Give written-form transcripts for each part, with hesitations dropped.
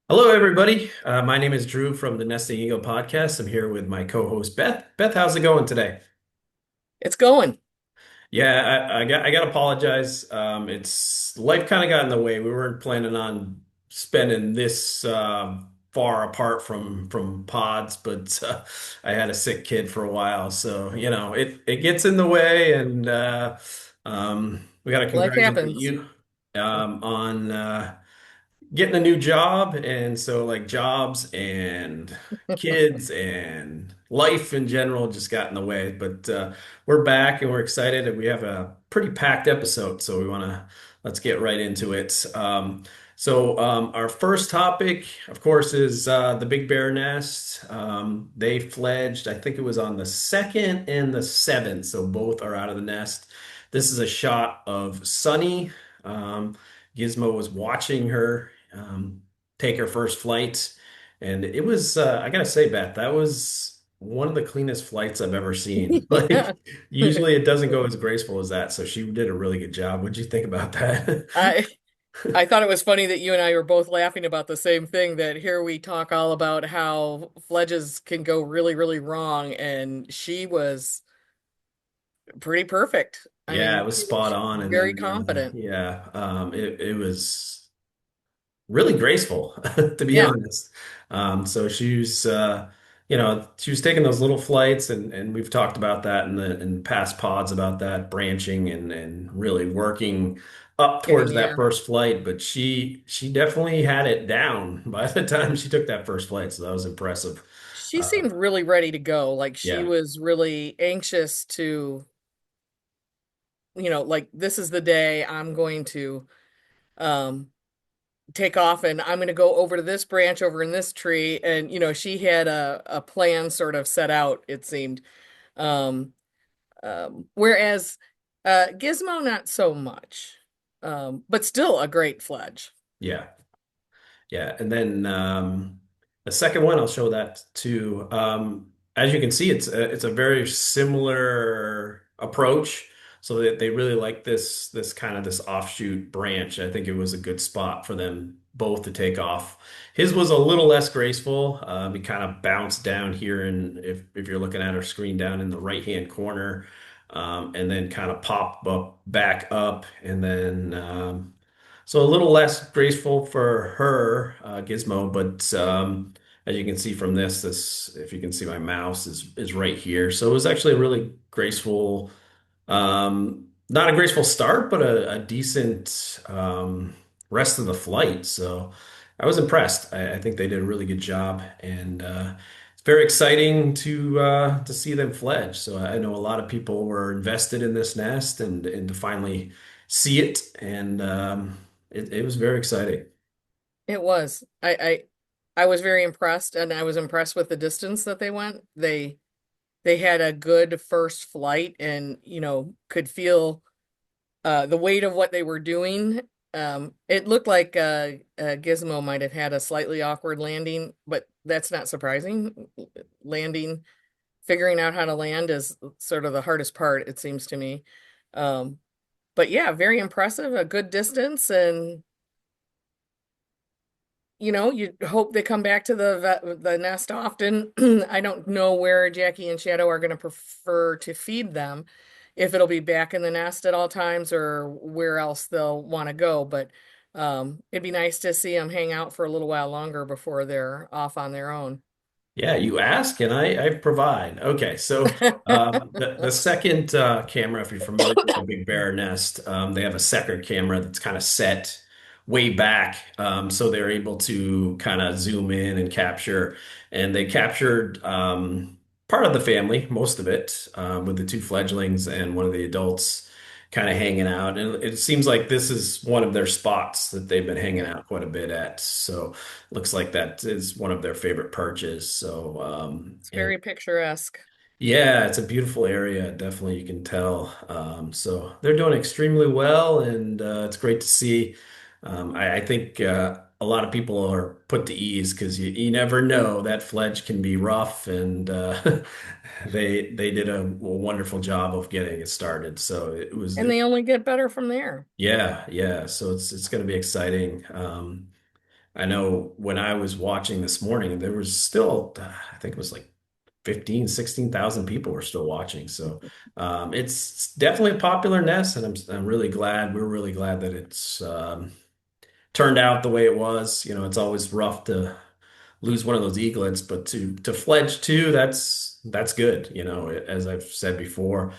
Hello, everybody. My name is Drew from the Nesting Eagle podcast. I'm here with my co-host Beth. Beth, how's it going today? It's going. Yeah, I got to apologize. It's life kind of got in the way. We weren't planning on spending this far apart from pods, but I had a sick kid for a while, so it gets in the way, and we got to Life congratulate happens. you on getting a new job, and so like jobs and kids and life in general just got in the way, but we're back and we're excited and we have a pretty packed episode, so we want to let's get right into it. Our first topic, of course, is the Big Bear Nest. They fledged, I think it was on the 2nd and the 7th, so both are out of the nest. This is a shot of Sunny. um, Gizmo was watching her take her first flight. And it was, I gotta say, Beth, that was one of the cleanest flights I've ever seen. Like, usually it doesn't go as graceful as that. So she did a really good job. What'd you think about that? I I thought it was funny that you and I were both laughing about the same thing, that here we talk all about how fledges can go really, really wrong, and she was pretty perfect. I Yeah, it mean, was spot on. And very then, confident. it was really graceful, to be Yeah, honest. So she was taking those little flights, and we've talked about that in past pods about that branching and really working up getting towards the that air. first flight. But she definitely had it down by the time she took that first flight. So that was impressive. She Uh, seemed really ready to go. Like she yeah, was really anxious to, like this is the day I'm going to um take off and I'm going to go over to this branch over in this tree. And, she had a plan sort of set out, it seemed. Um, whereas Gizmo, not so much, but still a great fledge. yeah. Yeah, and then the second one, I'll show that too. As you can see, it's a very similar approach. So that they really like this kind of this offshoot branch. I think it was a good spot for them both to take off. His was a little less graceful. He kind of bounced down here, and if you're looking at our screen down in the right hand corner, and then kind of pop up back up, and then so a little less graceful for her, Gizmo, but as you can see from this, if you can see my mouse is right here. So it was actually a really graceful, not a graceful start, but a decent rest of the flight. So I was impressed. I think they did a really good job, and it's very exciting to see them fledge. So I know a lot of people were invested in this nest, and to finally see it, and it was very exciting. It was. I was very impressed, and I was impressed with the distance that they went. They had a good first flight, and could feel the weight of what they were doing. It looked like Gizmo might have had a slightly awkward landing, but that's not surprising. Landing, figuring out how to land is sort of the hardest part, it seems to me. Um, but yeah, very impressive, a good distance, and you hope they come back to the nest often. I don't know where Jackie and Shadow are going to prefer to feed them, if it'll be back in the nest at all times or where else they'll want to go. But it'd be nice to see them hang out for a little while longer before they're off on their own. Yeah, you ask and I provide. Okay, so the second camera, if you're familiar with the Big Bear Nest, they have a second camera that's kind of set way back, so they're able to kind of zoom in and capture. And they captured part of the family, most of it, with the two fledglings and one of the adults kind of hanging out. And it seems like this is one of their spots that they've been hanging Yeah, out quite a bit at. So. Looks like that is one of their favorite perches. So, it's and very picturesque. yeah, it's a beautiful area. Definitely, you can tell. So they're doing extremely well, and it's great to see. I think a lot of people are put to ease because you never know that fledge can be rough, and they did a wonderful job of getting it started. So it was, And they only get better from there. yeah, yeah. So it's going to be exciting. I know when I was watching this morning, there was still, I think it was like 15, 16,000 people were still watching. So it's definitely a popular nest, and I'm really glad. We're really glad that it's turned out the way it was. You know, it's always rough to lose one of those eaglets, but to fledge two, that's good. You know, as I've said before,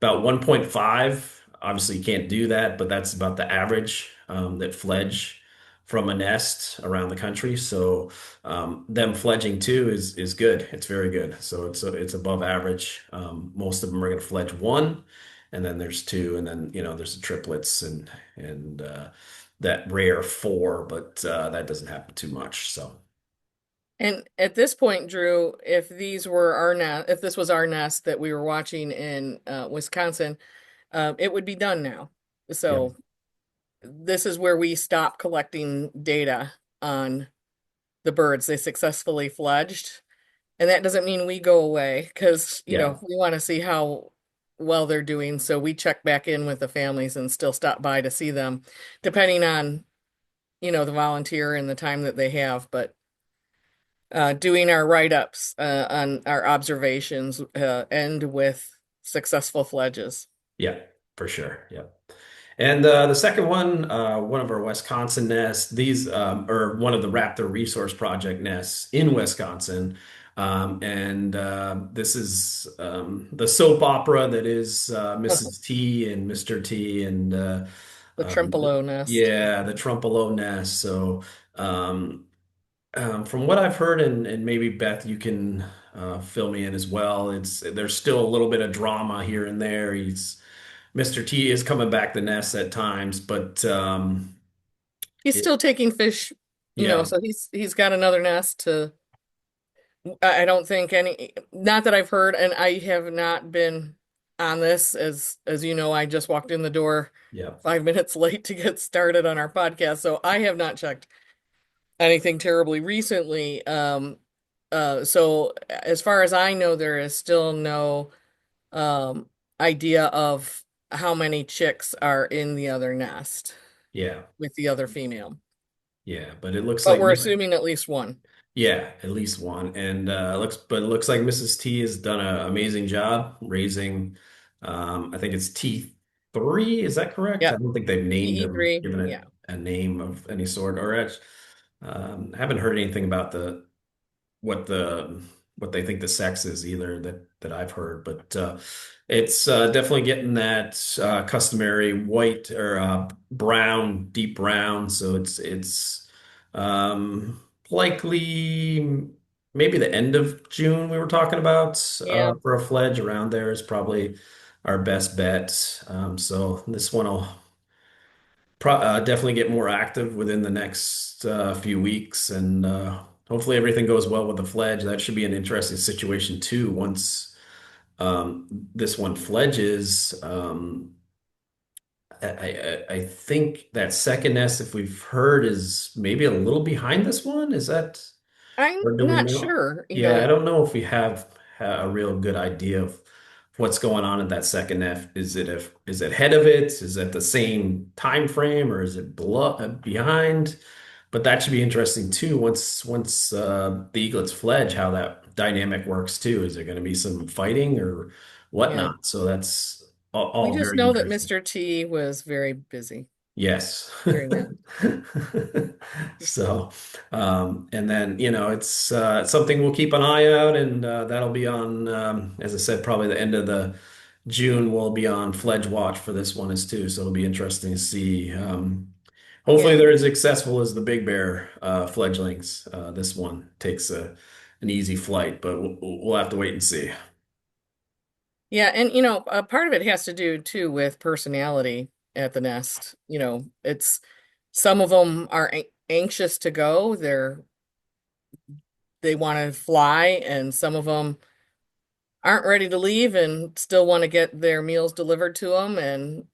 about 1.5. Obviously, you can't do that, but that's about the average that fledge from a nest around the country. So them fledging two is good. It's very good. So it's above average. Most of them are going to fledge one, and then there's two, and then there's the triplets and that rare four, but that doesn't happen too much. So. And at this point, Drew, if these were our nest, if this was our nest that we were watching in Wisconsin, it would be done now. Yeah. So this is where we stop collecting data on the birds. They successfully fledged. And that doesn't mean we go away because, Yeah. we want to see how well they're doing. So we check back in with the families and still stop by to see them, depending on, the volunteer and the time that they have. But doing our write-ups on our observations end with successful fledges. Yeah, for sure. Yeah. And the second one of our Wisconsin nests, these are one of the Raptor Resource Project nests in Wisconsin. And this is the soap opera that is Mrs. T and Mr. T and The Trempealeau nest. yeah, the Trempealeau nest. So um, from what I've heard, and maybe Beth, you can fill me in as well. There's still a little bit of drama here and there. Mr. T is coming back the nest at times, but He's it, still taking fish, yeah, so he's got another nest to I don't think any, not that I've heard, and I have not been on this as you know, I just walked in the door yeah, 5 minutes late to get started on our podcast, so I have not checked anything terribly recently. So as far as I know, there is still no um idea of how many chicks are in the other nest yeah, with the other female, yeah. But it looks but like we're assuming at least one. yeah, at least one. And it looks like Mrs. T has done an amazing job raising. I think it's T3. Is that correct? I Yep, don't think they've named them, PE3. given it Yeah, a name of any sort, or I haven't heard anything about what the what they think the sex is either that I've heard, but it's definitely getting that customary white or brown, deep brown. So it's likely maybe the end of June we were talking about yeah. for a fledge around there is probably our best bet. So this one will definitely get more active within the next few weeks, and hopefully everything goes well with the fledge. That should be an interesting situation too. Once this one fledges, I think that second nest, if we've heard, is maybe a little behind this one. Is that, I'm or do we not know? sure, Yeah, I don't know if we have a real good idea of what's going on in that second F. Is it ahead of it? Is it the same time frame, or is it behind? But that should be interesting too. Once the eaglets fledge, how that dynamic works too. Is there going to be some fighting or yeah. whatnot? So that's We all just very know that interesting. Mr. T was very busy Yes. during that. So, and then, it's something we'll keep an eye out, and that'll be on, as I said, probably the end of the June, we'll be on Fledge Watch for this one as too. So it'll be interesting to see. Hopefully Yeah. they're as successful as the Big Bear fledglings. This one takes an easy flight, but we'll have to wait and see. Yeah, and a part of it has to do too with personality at the nest. It's some of them are anxious to go. They want to fly, and some of them aren't ready to leave and still want to get their meals delivered to them and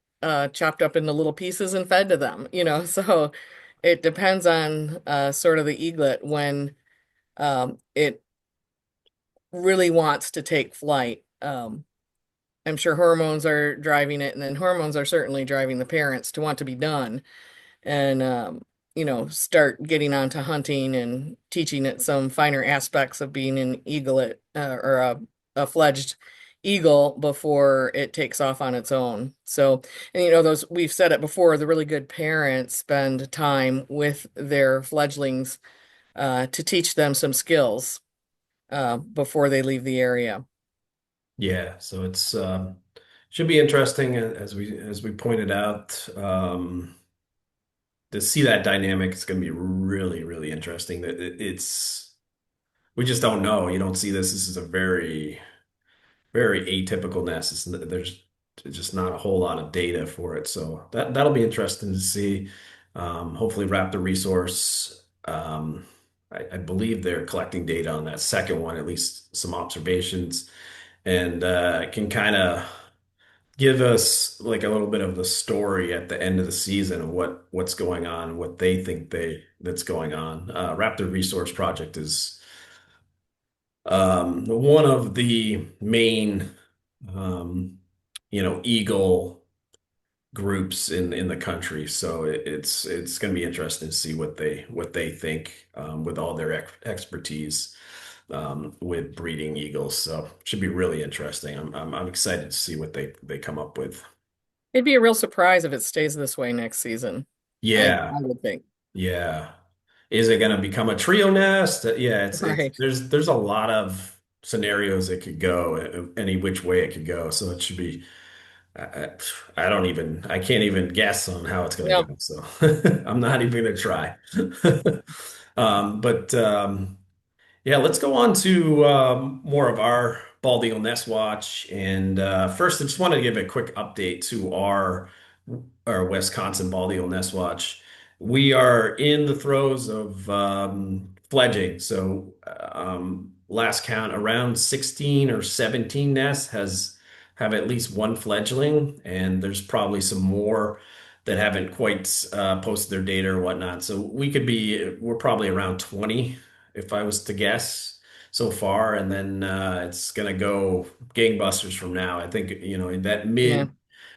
chopped up into little pieces and fed to them. So it depends on sort of the eaglet when it really wants to take flight. I'm sure hormones are driving it, and then hormones are certainly driving the parents to want to be done. And start getting on to hunting and teaching it some finer aspects of being an eaglet or a fledged eagle before it takes off on its own. So, and those we've said it before, the really good parents spend time with their fledglings to teach them some skills before they leave the area. Yeah, so it's should be interesting as we pointed out. To see that dynamic is going to be really, really interesting. It's we just don't know. You don't see this. This is a very, very atypical nest. There's just not a whole lot of data for it, so that'll be interesting to see. Hopefully, Raptor Resource. I believe they're collecting data on that second one, at least some observations, and can kind of give us like a little bit of the story at the end of the season of what's going on, what they think that's going on. Raptor Resource Project is one of the main um, eagle groups in the country. So it's going to be interesting to see what they think with all their expertise with breeding eagles. So should be really interesting. I'm excited to see what they come up with. It'd be a real surprise if it stays this way next season. I Yeah, would think. yeah. Is it going to become a trio nest? Yeah, it's Right. there's a lot of scenarios it could go any which way it could go. So it should be I don't even I can't even guess on how it's going to No. go. So I'm not even going to try. But yeah, let's go on to more of our bald eagle nest watch. And first, I just wanted to give a quick update to our Wisconsin bald eagle nest watch. We are in the throes of fledging. So last count, around 16 or 17 nests has have at least one fledgling, and there's probably some more that haven't quite posted their data or whatnot. So we're probably around 20 if I was to guess so far, and then it's gonna go gangbusters from now. I think in that Yeah.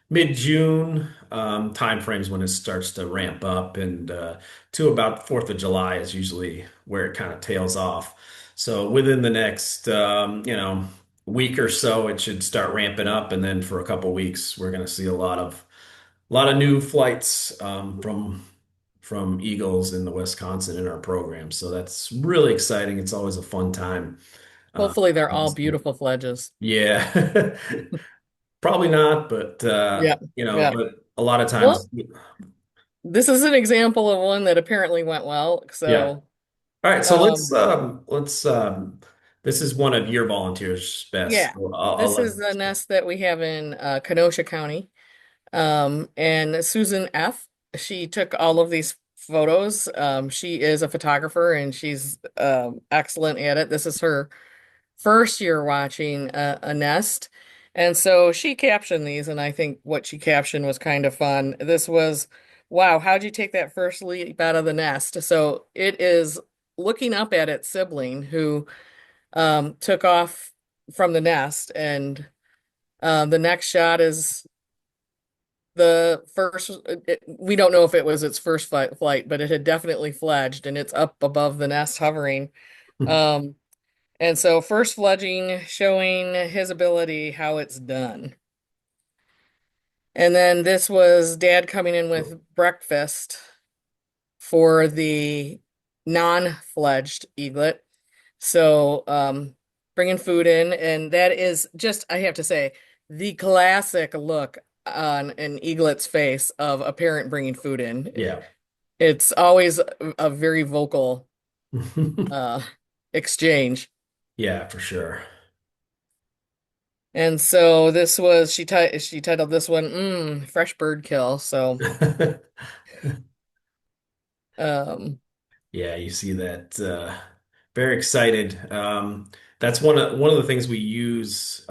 mid June time frames when it starts to ramp up, and to about 4th of July is usually where it kind of tails off. So within the next week or so, it should start ramping up, and then for a couple weeks, we're gonna see a lot of new flights from Eagles in the Wisconsin in our program. So that's really exciting. It's always a fun time. Uh, Hopefully they're all beautiful fledges. yeah, probably not, but Yeah. Yeah. but a lot of times, Well, this is an example of one that apparently went well. yeah. So, All right, so let's um, this is one of your volunteers, Beth. yeah, So I'll this let is the nest that we have in Kenosha County. And Susan F., she took all of these photos. She is a photographer and she's excellent at it. This is her first year watching a nest. And so she captioned these, and I think what she captioned was kind of fun. This was, wow, how'd you take that first leap out of the nest? So it is looking up at its sibling who took off from the nest. And the next shot is the first, we don't know if it was its first flight, but it had definitely fledged and it's up above the nest hovering. Um, and so first fledging showing his ability, how it's done. And then this was dad coming in with breakfast for the non-fledged eaglet. So, bringing food in, and that is just, I have to say, the classic look on an eaglet's face of a parent bringing food in. yeah. It's always a very vocal uh exchange. Yeah, for sure. And so this was she titled this one Fresh Bird Kill. So um Yeah, you see that. Very excited. That's one of the things we use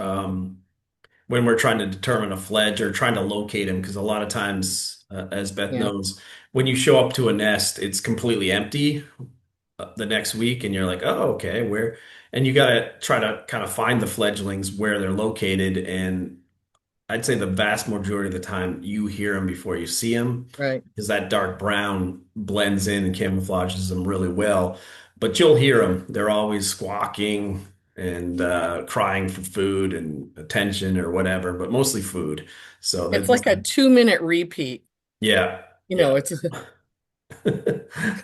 when we're trying to determine a fledge or trying to locate him, because a lot of times, as Beth yeah. knows, when you show up to a nest, it's completely empty the next week, and you're like, oh, okay, where? And you got to try to kind of find the fledglings where they're located, and I'd say the vast majority of the time you hear them before you see them Right. because that dark brown blends in and camouflages them really well. But you'll hear them. They're always squawking and crying for food and attention or whatever, but mostly food. So It's that's, like a 2 minute repeat. yeah, You yeah. know, it's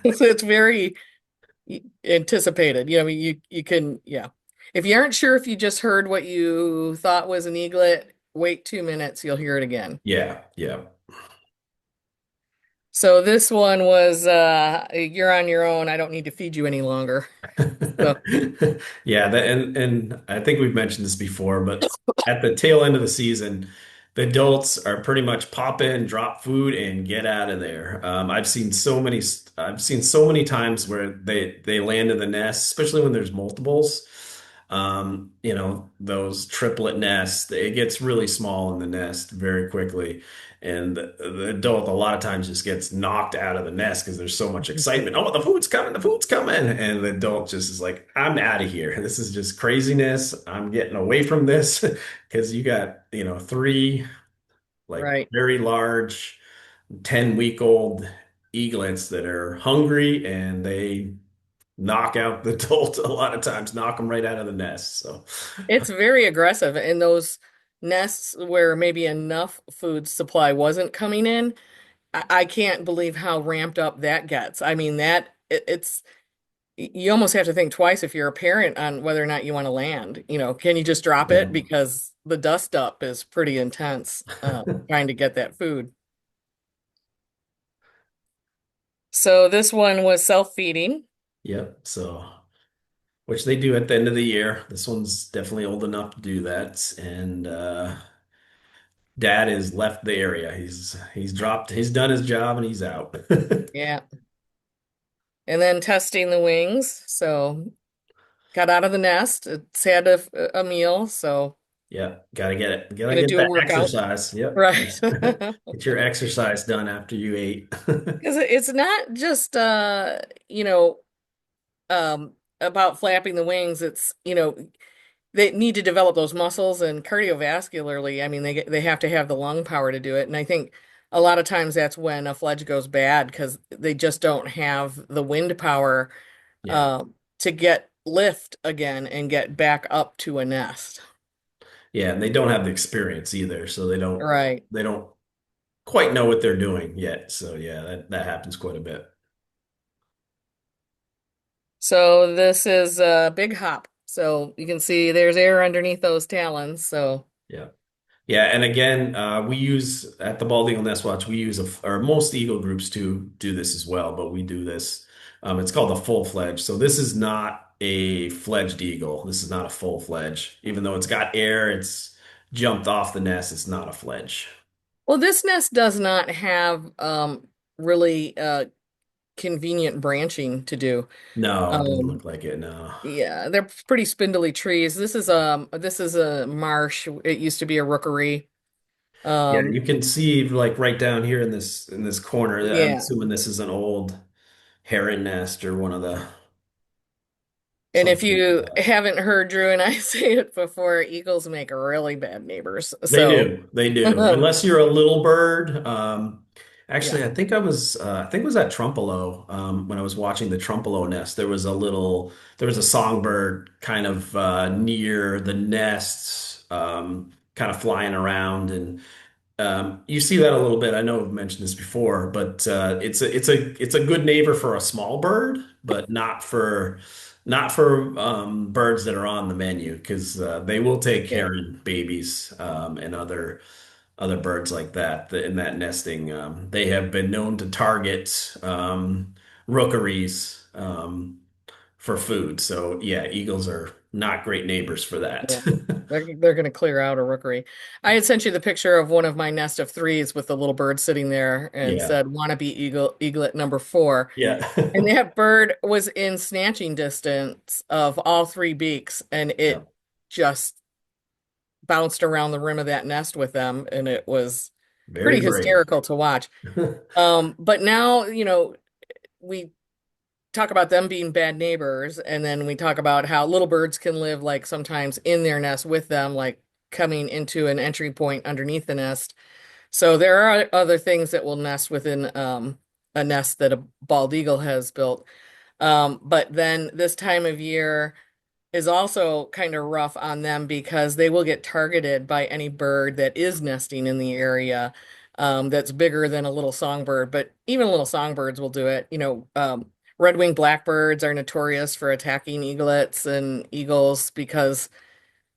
it's very anticipated. You know, I mean, you can, yeah. If you aren't sure if you just heard what you thought was an eaglet, wait 2 minutes, you'll hear it again. Yeah, yeah. So this one was you're on your own. I don't need to feed you any longer. So Yeah, and I think we've mentioned this before, but at the tail end of the season, the adults are pretty much pop in, drop food, and get out of there. I've seen so many times where they land in the nest, especially when there's multiples. Those triplet nests, it gets really small in the nest very quickly. And the adult a lot of times just gets knocked out of the nest because there's so much excitement. Oh, the food's coming, the food's coming. And the adult just is like, I'm out of here. This is just craziness. I'm getting away from this because you got, three like right. very large 10-week-old eaglets that are hungry and they knock out the adult a lot of times, knock them right out of the nest. So, It's very aggressive. In those nests where maybe enough food supply wasn't coming in, I can't believe how ramped up that gets. I mean, it's you almost have to think twice if you're a parent on whether or not you want to land. You know, can you just drop yeah. it? Because the dust up is pretty intense, trying to get that food. So this one was self-feeding. Yep. So, which they do at the end of the year. This one's definitely old enough to do that. And dad has left the area. He's done his job and he's out. Yeah. And then testing the wings. So got out of the nest. It's had a meal. So Yeah, gotta get it. Gotta gonna get do a that workout. exercise. Yep. Right. Get your exercise done after you ate. Because it's not just you know, about flapping the wings. It's, they need to develop those muscles and cardiovascularly. I mean, they have to have the lung power to do it. And I think a lot of times that's when a fledge goes bad because they just don't have the wind power Yeah. to get lift again and get back up to a nest. Yeah, and they don't have the experience either, so Right. they don't quite know what they're doing yet. So yeah, that happens quite a bit. So this is a big hop. So you can see there's air underneath those talons. So Yeah. Yeah, and again, we use at the Bald Eagle Nest Watch, we use or most eagle groups do this as well, but we do this. It's called a full fledge. So this is not a fledged eagle. This is not a full fledge. Even though it's got air, it's jumped off the nest. It's not a fledge. well, this nest does not have really convenient branching to do. No, it doesn't Um, look like it. No. yeah, they're pretty spindly trees. This is a marsh. It used to be a rookery. Yeah, Um, you can see like right down here in this corner. I'm yeah. assuming this is an old heron nest or one of the And if something like you that. haven't heard Drew and I say it before, eagles make really bad neighbors. They So, do. They do. Unless you're a little bird. yeah. Actually, I think it was at Trempealeau, when I was watching the Trempealeau nest. There was a songbird kind of near the nest, kind of flying around, and you see that a little bit. I know I've mentioned this before, but it's a good neighbor for a small bird, but not for birds that are on the menu because they will take Yeah. heron babies and other birds like that in that nesting. They have been known to target rookeries for food. So yeah, eagles are not great neighbors for that. Yeah. They're going to clear out a rookery. I had sent you the picture of one of my nest of threes with the little bird sitting there and Yeah, said, "Wanna be eaglet number 4." yeah, And that bird was in snatching distance of all three beaks, and yeah. it just bounced around the rim of that nest with them, and it was Very pretty brave. hysterical to watch. But now, we talk about them being bad neighbors, and then we talk about how little birds can live like sometimes in their nest with them, like coming into an entry point underneath the nest. So there are other things that will nest within a nest that a bald eagle has built. But then this time of year is also kind of rough on them because they will get targeted by any bird that is nesting in the area that's bigger than a little songbird. But even little songbirds will do it. Red-winged blackbirds are notorious for attacking eaglets and eagles because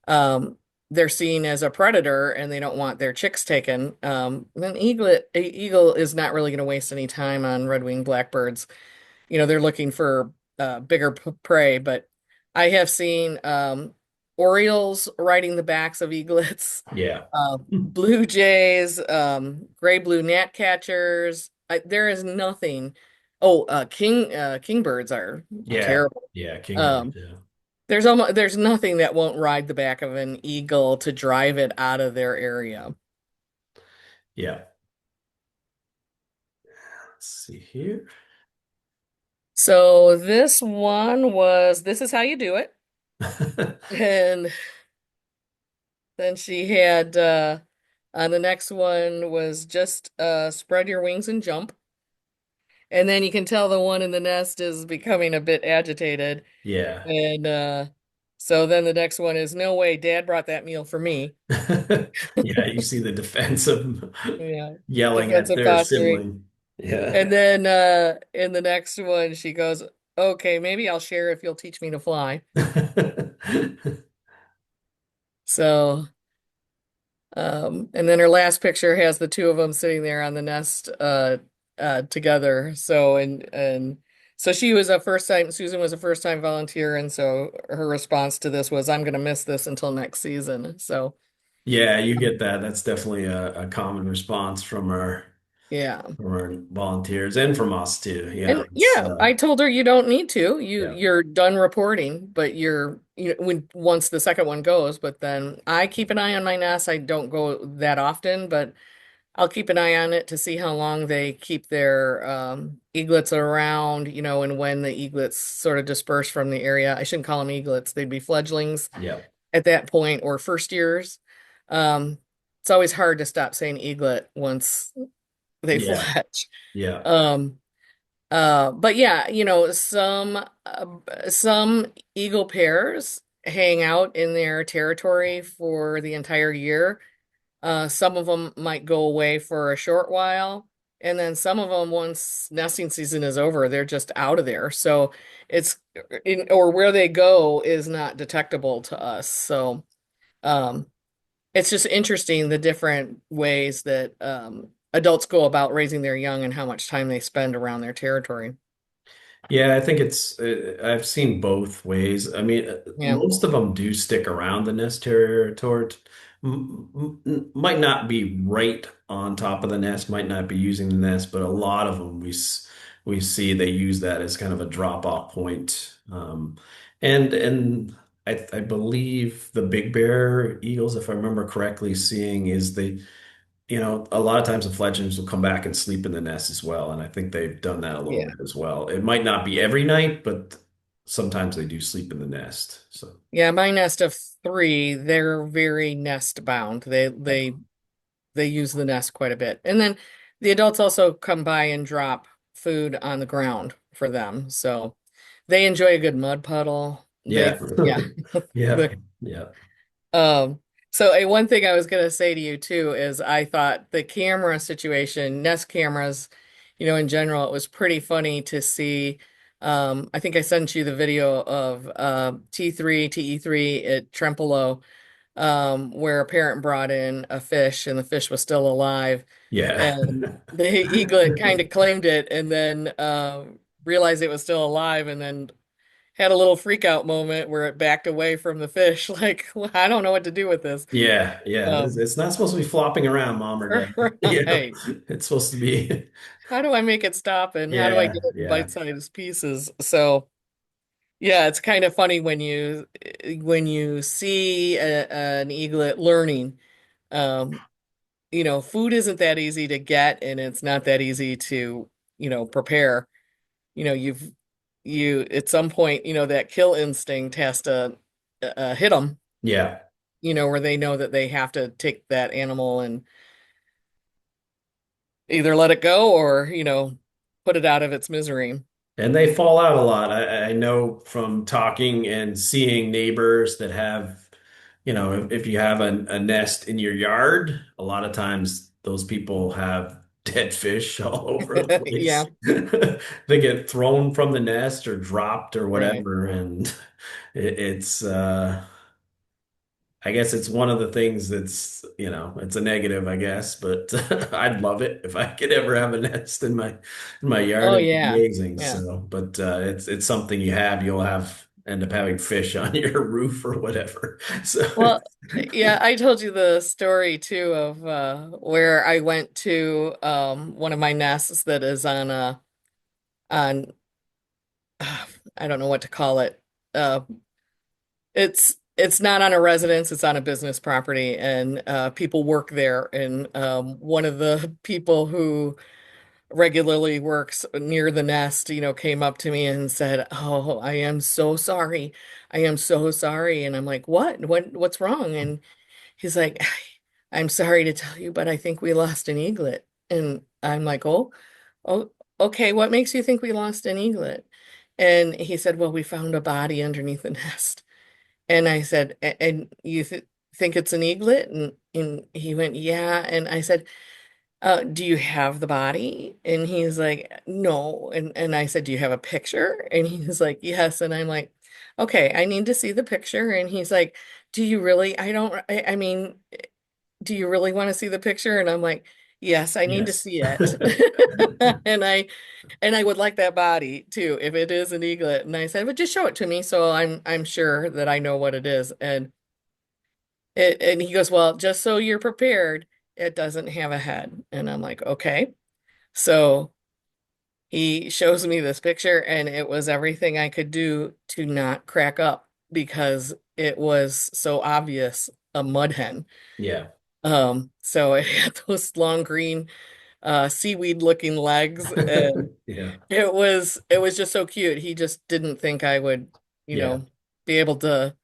they're seen as a predator and they don't want their chicks taken. An eagle is not really going to waste any time on red-winged blackbirds. They're looking for bigger prey, but I have seen orioles riding the backs of eaglets, Yeah. blue jays, gray blue gnatcatchers. There is nothing. Oh, kingbirds are Yeah. terrible. Yeah. Kingbird. Um, Yeah. there's nothing that won't ride the back of an eagle to drive it out of their area. Yeah. Let's see here. So this is how you do it. And then she had the next one was just spread your wings and jump. And then you can tell the one in the nest is becoming a bit agitated. Yeah. And so then the next one is no way, Dad brought that meal for me. Yeah, you see the defensive Yeah, yelling at defensive their posturing. sibling. Yeah. And then in the next one, she goes, okay, maybe I'll share if you'll teach me to fly. So and then her last picture has the two of them sitting there on the nest together. And so she was a first time, Susan was a first time volunteer, and so her response to this was, I'm gonna miss this until next season. So Yeah, you get that. That's definitely a common response yeah. from our volunteers and from us too. Yeah, And it's yeah, I told her you don't need to. yeah, You're done reporting, but when once the second one goes, but then I keep an eye on my nest. I don't go that often, but I'll keep an eye on it to see how long they keep their eaglets around, and when the eaglets sort of disperse from the area. I shouldn't call them eaglets, they'd be fledglings yeah, at that point or first years. Um, it's always hard to stop saying eaglet once they yeah, fledge. yeah, Um, but yeah, some eagle pairs hang out in their territory for the entire year. Some of them might go away for a short while, and then some of them, once nesting season is over, they're just out of there. So or where they go is not detectable to us. So um, it's just interesting the different ways that adults go about raising their young and how much time they spend around their territory. yeah. I think it's I've seen both ways. I mean, Yeah, most of them do stick around the nest territory. Might not be right on top of the nest, might not be using the nest, but a lot of them we see they use that as kind of a drop off point. And I believe the big bear eagles, if I remember correctly, seeing is a lot of times the fledglings will come back and sleep in the nest as well. And I think they've done that a little yeah. bit as well. It might not be every night, but sometimes they do sleep in the nest. So, Yeah, my nest of three, they're very nest bound. They use the nest quite a bit. And then the adults also come by and drop food on the ground for them. So they enjoy a good mud puddle. yeah. Yeah. Yeah. The, Yeah. um, so one thing I was gonna say to you too is I thought the camera situation, Nest cameras, in general, it was pretty funny to see. I think I sent you the video of T3, TE3 at Trempealeau, where a parent brought in a fish and the fish was still alive. Yeah. And the eaglet kind of claimed it and then realized it was still alive and then had a little freak out moment where it backed away from the fish. Like, "Well, I don't know what to do with this." Yeah. Yeah. Um, It's not supposed to be flopping around, mom or dad. right. It's supposed to be. How do I make it stop and how do I Yeah. get it in Yeah. bite-sized pieces? So, yeah, it's kind of funny when you see an eaglet learning. Um, food isn't that easy to get and it's not that easy to, prepare. You at some point, that kill instinct has to hit them. Yeah. where they know that they have to take that animal and either let it go or, put it out of its misery. And they fall out a lot. I know from talking and seeing neighbors that have, if you have a nest in your yard, a lot of times those people have dead fish all over the Yeah, place. They get thrown from the nest or dropped or right. whatever, and it's I guess it's one of the things that's, it's a negative, I guess, but I'd love it if I could ever have a nest in my yard. Oh It'd be yeah. amazing. Yeah. So, but it's something you'll have end up having fish on your roof or whatever. So, Well, yeah, I told you the story too of where I went to one of my nests that is on I don't know what to call it. Uh it's not on a residence, it's on a business property, and people work there, and one of the people who regularly works near the nest, came up to me and said, "Oh, I am so sorry. I am so sorry." And I'm like, "What? What's wrong?" And he's like, "I'm sorry to tell you, but I think we lost an eaglet." And I'm like, oh, okay. What makes you think we lost an eaglet?" And he said, "Well, we found a body underneath the nest." And I said, And you th think it's an eaglet?" And he went, "Yeah." And I said, "Do you have the body?" And he's like, "No." And I said, "Do you have a picture?" And he's like, "Yes." And I'm like, "Okay, I need to see the picture." And he's like, "Do you really? I mean, do you really want to see the picture?" And I'm like, "Yes, I need to yes. see it." And I would like that body too, if it is an eaglet. And I said, "But just show it to me so I'm sure that I know what it is." And he goes, "Well, just so you're prepared, it doesn't have a head." And I'm like, "Okay." So he shows me this picture, and it was everything I could do to not crack up because it was so obvious a mud hen. Yeah. So it had those long green seaweed looking legs, and Yeah. it was just so cute. He just didn't think I would, you Yeah. know, be able to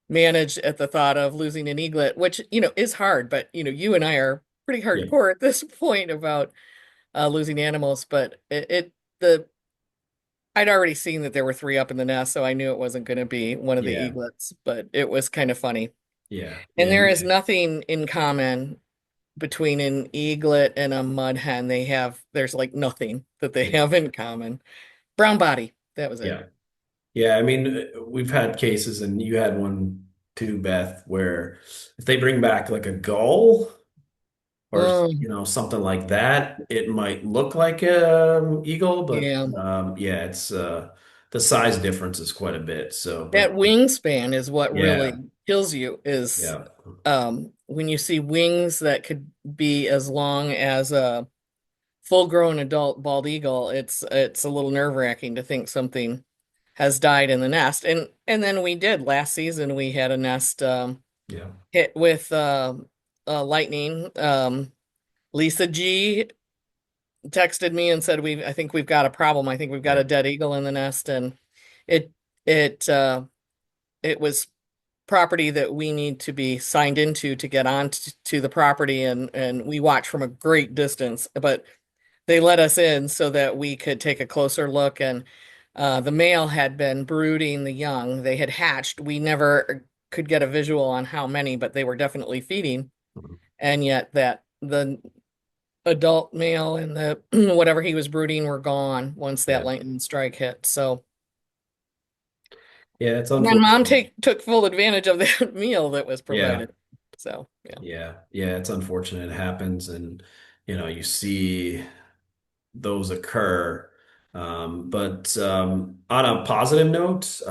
manage at the thought of losing an eaglet, which, is hard, but you and I are pretty Yeah. hardcore at this point about losing animals, but the I'd already seen that there were three up in the nest, so I knew it wasn't going to be one of the Yeah. eaglets, but it was kind of funny. Yeah. And Yeah. there is nothing in common between an eaglet and a mud hen. There's like nothing that they Yeah. have in common. Brown body, that was it. Yeah. Yeah, I mean, we've had cases, and you had one too, Beth, where if they bring back like a gull or Mm, something like that, it might look like a eagle, but yeah. yeah, it's the size difference is quite a bit. So, That but wingspan is what really yeah, kills you is yeah, when you see wings that could be as long as a full-grown adult bald eagle. It's a little nerve-wracking to think something has died in the nest. And then we did last season we had a nest yeah, hit with lightning. Lisa G texted me and said, I think we've got a problem. I think we've got yeah, a dead eagle in the nest." And it it uh it was property that we need to be signed into to get on to the property, and we watch from a great distance, but they let us in so that we could take a closer look. And the male had been brooding the young. They had hatched. We never could get a visual on how many, but they were definitely feeding. And yet that the adult male and the whatever he was brooding were gone once that yeah, lightning strike hit. So yeah. It's my mom unfortunate. took full advantage of that meal that was Yeah, provided. So yeah. yeah, yeah. It's unfortunate it happens, and you see those occur. But on a positive note,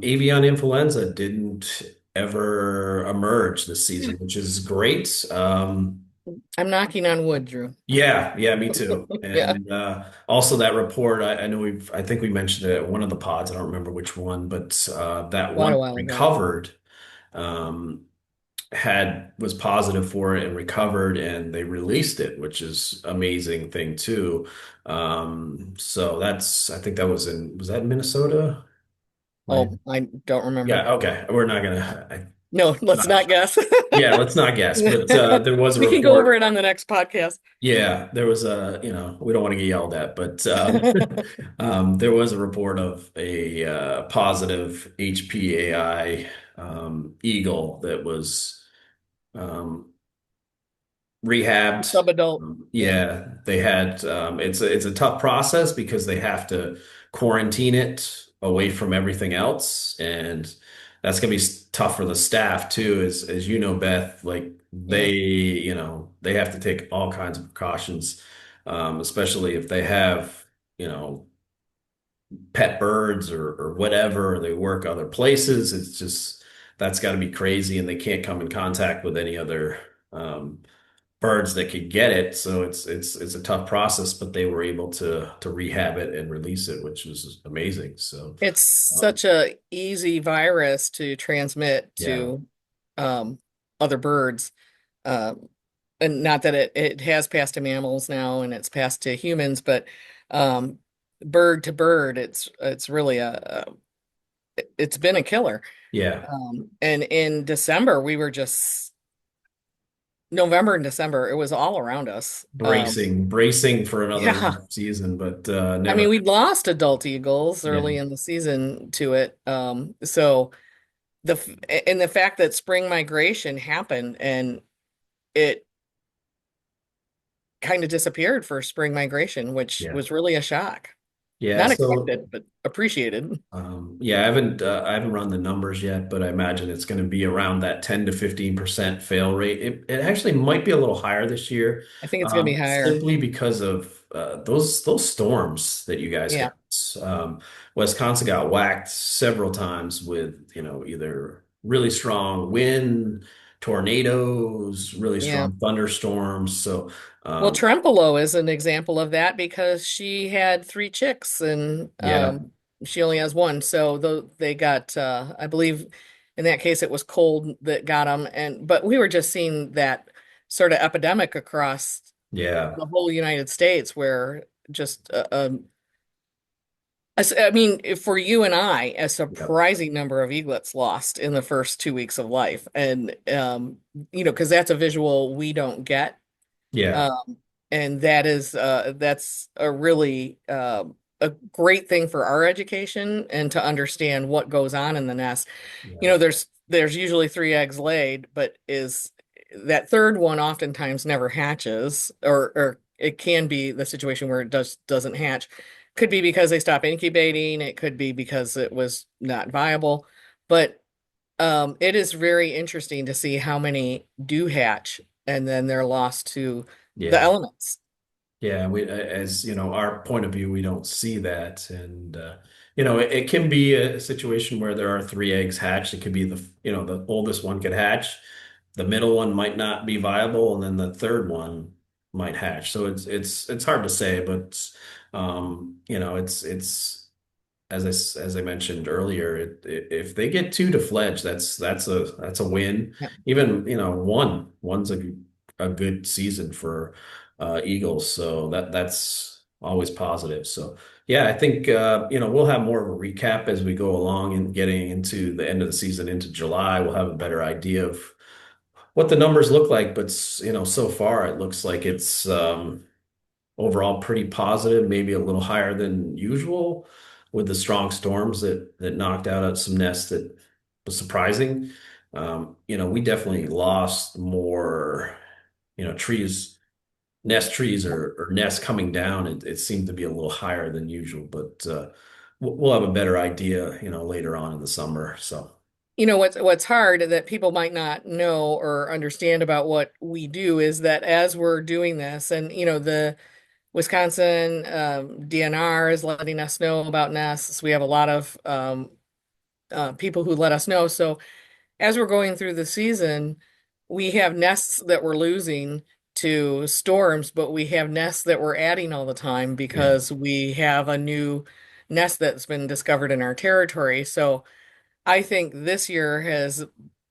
avian influenza didn't ever emerge this season, which is great. I'm knocking on wood, Drew. Yeah, yeah, me too. Yeah, And also that report, I know I think we mentioned it at one of the pods. I don't remember which one, but that quite one a while ago. recovered. Um, was positive for it and recovered, and they released it, which is amazing thing too. So I think that was that in Minnesota? My, Oh, I don't remember. yeah, okay. We're not gonna, No, let's not, not guess. yeah, let's not guess. But there was a We can go over report. it on the next podcast. Yeah, there was a, we don't want to get yelled at, but there was a report of a positive HPAI eagle that was um, rehabbed. Subadult. Yeah. Yeah, they had it's a tough process because they have to quarantine it away from everything else, and that's gonna be tough for the staff too. As you know, Beth, like Yeah. they have to take all kinds of precautions, especially if they have you know pet birds or whatever. Or they work other places. It's just that's got to be crazy, and they can't come in contact with any other. Um, Birds that could get it. So it's a tough process, but they were able to rehab it and release it, which was amazing. So It's um, such a easy virus to transmit yeah, to um, other birds. Um, and not that it has passed to mammals now and it's passed to humans, but um, bird to bird, it's really it's been a killer. yeah, And in December, we were just November and December, it was all around us. bracing for another Yeah. rough season, but I never. mean, we lost adult eagles Yeah, early in the season to it. So and the fact that spring migration happened and it kind of disappeared for spring migration, which yeah, was really a shock. yeah. Not So expected, but appreciated. Yeah, I haven't run the numbers yet, but I imagine it's going to be around that 10 to 15% fail rate. It actually might be a little higher this year, I think it's going to be higher. simply because of those storms that you guys got. Yeah, Um, Wisconsin got whacked several times with, either really strong wind, tornadoes, really yeah. strong thunderstorms. So, Well, um, Trempealeau is an example of that because she had three chicks and yeah, she only has one. So they got, I believe, in that case, it was cold that got them. And but we were just seeing that sort of epidemic across yeah, the whole United States, where just I mean, for you and I, a yeah, surprising number of eaglets lost in the first 2 weeks of life, and because that's a visual we don't get. yeah, Um, and that's a really a great thing for our education and to understand what goes on in the nest. yeah, There's usually three eggs laid, but is that third one oftentimes never hatches, or it can be the situation where it doesn't hatch. Could be because they stop incubating, it could be because it was not viable, but it is very interesting to see how many do hatch and then they're lost to the yeah. elements. Yeah, as our point of view, we don't see that, and it can be a situation where there are three eggs hatched. It could be the oldest one could hatch, the middle one might not be viable, and then the third one might hatch. So it's hard to say, but it's as I mentioned earlier, if they get two to fledge, that's a win. Yeah. Even one's a good season for Eagles, so that's always positive. So yeah, I think we'll have more of a recap as we go along and getting into the end of the season into July. We'll have a better idea of what the numbers look like, but so far it looks like it's overall pretty positive, maybe a little higher than usual with the strong storms that knocked out some nests that was surprising. We definitely lost more, trees, nest trees or nests coming down. It seemed to be a little higher than usual, but we'll have a better idea, later on in the summer. So What's hard that people might not know or understand about what we do is that as we're doing this, and the Wisconsin DNR is letting us know about nests. We have a lot of people who let us know. So as we're going through the season, we have nests that we're losing to storms, but we have nests that we're adding all the time yeah, because we have a new nest that's been discovered in our territory. So I think this year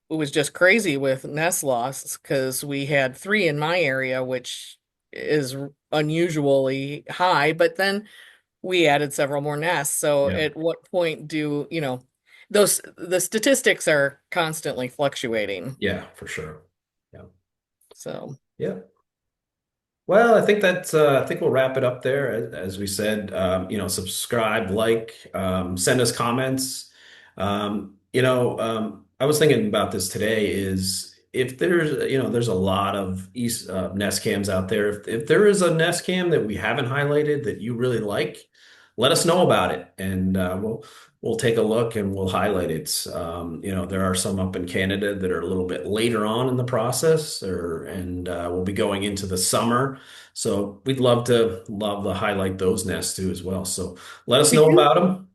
was just crazy with nest loss because we had three in my area, which is unusually high, but then we added several more nests. So yeah, at what point do, the statistics are constantly fluctuating. Yeah, for sure. Yeah. So Yeah. Well, I think we'll wrap it up there. As we said, subscribe, like, send us comments. I was thinking about this today is if there's a lot of Nest cams out there. If there is a Nest cam that we haven't highlighted that you really like, let us know about it, and we'll take a look and we'll highlight it. There are some up in Canada that are a little bit later on in the process, and we'll be going into the summer. So we'd love to highlight those nests too as well. So let us we know do about them.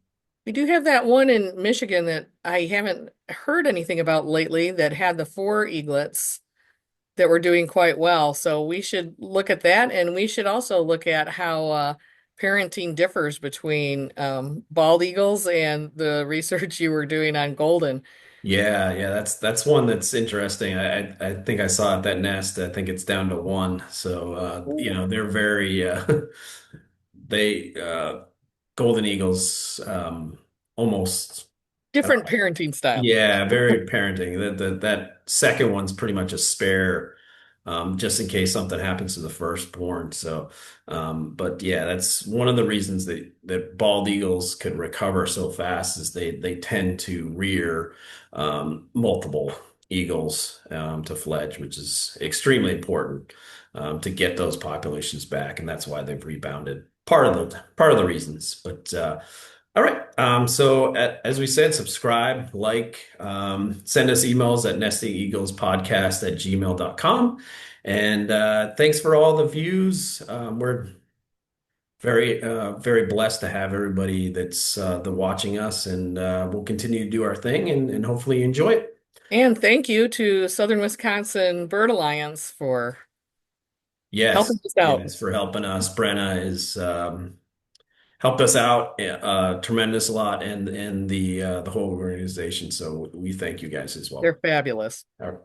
we do have that one in Michigan that I haven't heard anything about lately that had the four eaglets that were doing quite well. So we should look at that, and we should also look at how parenting differs between bald eagles and the research you were doing on golden. Yeah, yeah, that's one that's interesting. I think I saw at that nest. I think it's down to one. So they're very they golden eagles almost. Different parenting style. Yeah, very parenting. That second one's pretty much a spare, just in case something happens to the firstborn. So, but yeah, that's one of the reasons that bald eagles can recover so fast is they tend to rear multiple eagles to fledge, which is extremely important to get those populations back, and that's why they've rebounded. Part of the reasons, but. All right. As we said, subscribe, like, send us emails at nestingeaglespodcast@gmail.com. And thanks for all the views. We're very blessed to have everybody that's watching us, and we'll continue to do our thing and hopefully you enjoy it. And thank you to Southern Wisconsin Bird Alliance for Yes, helping us out. yes, for helping us. Brenna is helped us out tremendous a lot and the whole organization. So we thank you guys as They're well. fabulous. All right.